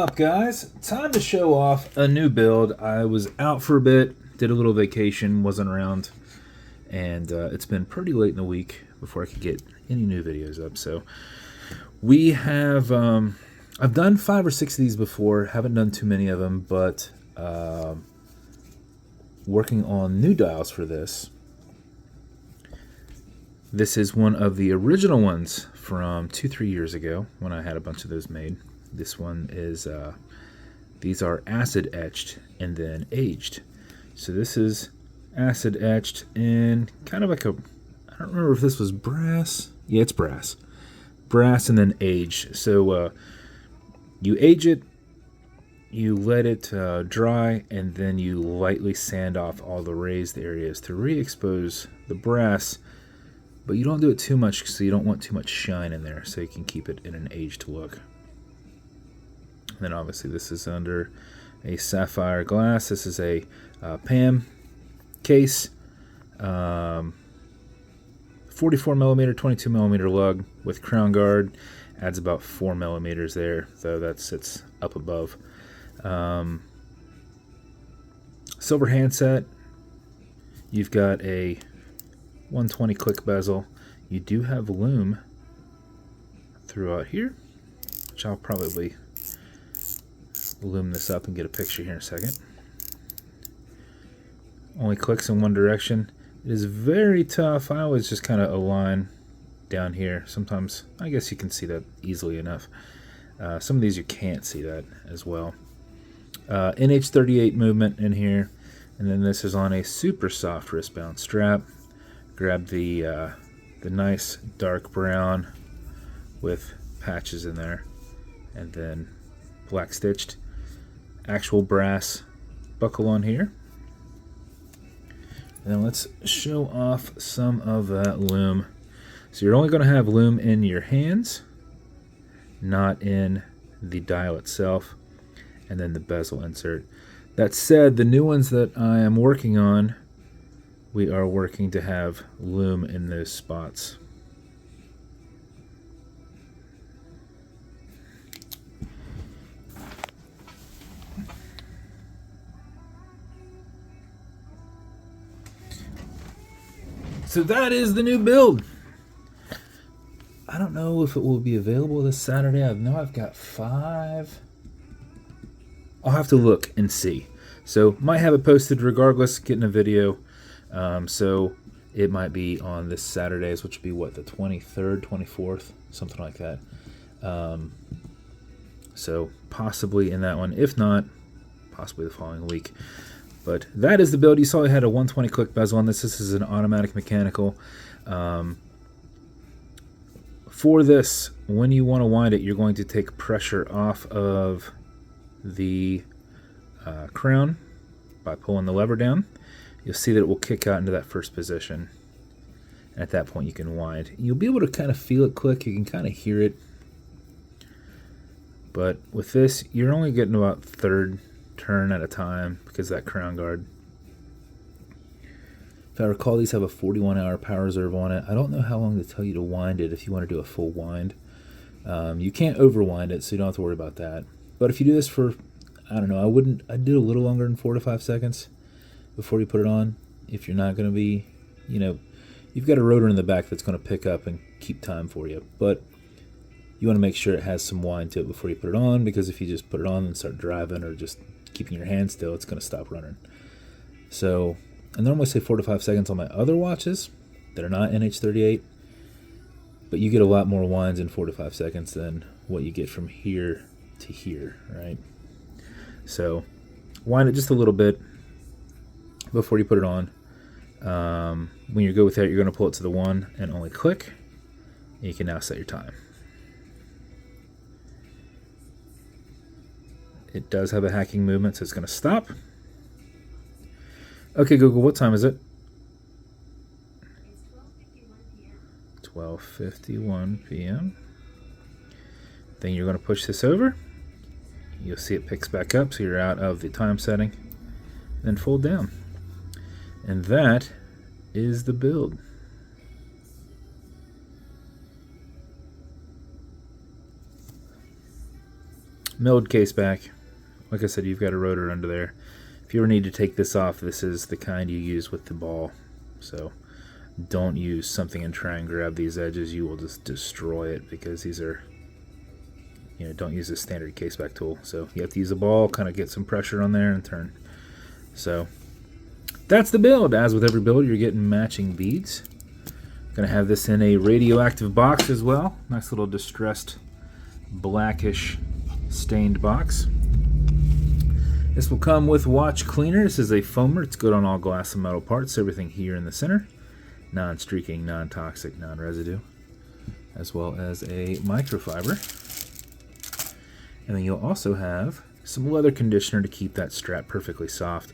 Up, guys? Time to show off a new build. I was out for a bit, did a little vacation, wasn't around, and it's been pretty late in the week before I could get any new videos up. So we have, I've done 5 or 6 of these before, haven't done too many of them, but working on new dials for this. This is one of the original ones from 2-3 years ago when I had a bunch of those made. This one is, these are acid etched and then aged. So this is acid etched in kind of like a, I don't remember if this was brass. Yeah, it's brass. Brass and then aged. So you age it, you let it dry, and then you lightly sand off all the raised areas to re-expose the brass. But you don't do it too much so you don't want too much shine in there, so you can keep it in an aged look. And then obviously this is under a sapphire glass. This is a PAM case, 44 millimeter, 22 millimeter lug with crown guard. Adds about 4 millimeters there, though that sits up above. Silver handset. You've got a 120 click bezel. You do have lume throughout here, which I'll probably lume this up and get a picture here in a second. Only clicks in one direction. It is very tough. I always just kind of align down here. Sometimes I guess you can see that easily enough. Some of these you can't see that as well. NH38 movement in here, and then this is on a super soft wristband strap. Grab the nice dark brown with patches in there, and then black stitched actual brass buckle on here. And then let's show off some of that lume. So you're only going to have lume in your hands, not in the dial itself, and then the bezel insert. That said, the new ones that I am working on, we are working to have lume in those spots. So that is the new build. I don't know if it will be available this Saturday. I know I've got 5. I'll have to look and see. So might have it posted regardless, getting a video. So it might be on this Saturday's, which would be what, the 23rd, 24th, something like that. So possibly in that one. If not, possibly the following week. But that is the build. You saw I had a 120 click bezel on this. This is an automatic mechanical. For this, when you want to wind it, you're going to take pressure off of the crown by pulling the lever down. You'll see that it will kick out into that first position. And at that point you can wind. You'll be able to kind of feel it click. You can kind of hear it. But with this, you're only getting about 1/3 turn at a time because of that crown guard. If I recall, these have a 41-hour power reserve on it. I don't know how long they tell you to wind it if you want to do a full wind. You can't overwind it, so you don't have to worry about that. But if you do this for, I don't know, I'd do a little longer than 4 to 5 seconds before you put it on. If you're not going to be, you've got a rotor in the back that's going to pick up and keep time for you. But you want to make sure it has some wind to it before you put it on, because if you just put it on and start driving or just keeping your hand still, it's going to stop running. So I normally say 4 to 5 seconds on my other watches that are not NH38, but you get a lot more winds in 4 to 5 seconds than what you get from here to here, right? So wind it just a little bit before you put it on. When you're good with that, you're going to pull it to the 1 and only click. And you can now set your time. It does have a hacking movement, so it's going to stop. Okay, Google, what time is it? It's 12:51 p.m. Then you're going to push this over. You'll see it picks back up, so you're out of the time setting. Then fold down. And that is the build. milled case back. Like I said, you've got a rotor under there. If you ever need to take this off, this is the kind you use with the ball. So don't use something and try and grab these edges. You will just destroy it, because these are, don't use a standard caseback tool. So you have to use a ball, kind of get some pressure on there and turn. So that's the build. As with every build, you're getting matching beads. Going to have this in a radioactive box as well. Nice little distressed blackish stained box. This will come with watch cleaner. This is a foamer. It's good on all glass and metal parts. Everything here in the center. Non-streaking, non-toxic, non-residue. As well as a microfiber. And then you'll also have some leather conditioner to keep that strap perfectly soft.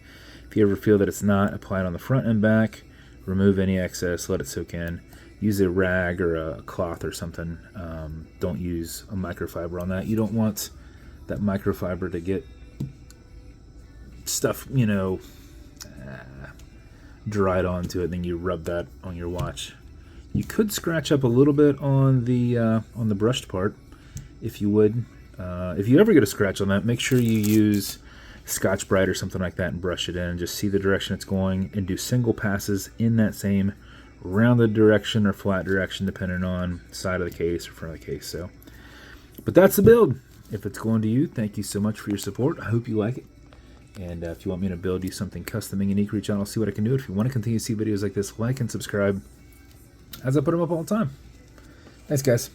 If you ever feel that it's not, apply it on the front and back. Remove any excess, let it soak in. Use a rag or a cloth or something. Don't use a microfiber on that. You don't want that microfiber to get stuff, dried onto it. Then you rub that on your watch. You could scratch up a little bit on the brushed part, if you would. If you ever get a scratch on that, make sure you use Scotch-Brite or something like that and brush it in, and just see the direction it's going, and do single passes in that same rounded direction or flat direction, depending on side of the case or front of the case. So, but that's the build. If it's going to you, thank you so much for your support. I hope you like it. And if you want me to build you something custom and unique, reach out. I'll see what I can do. If you want to continue to see videos like this, like and subscribe, as I put them up all the time. Thanks, guys.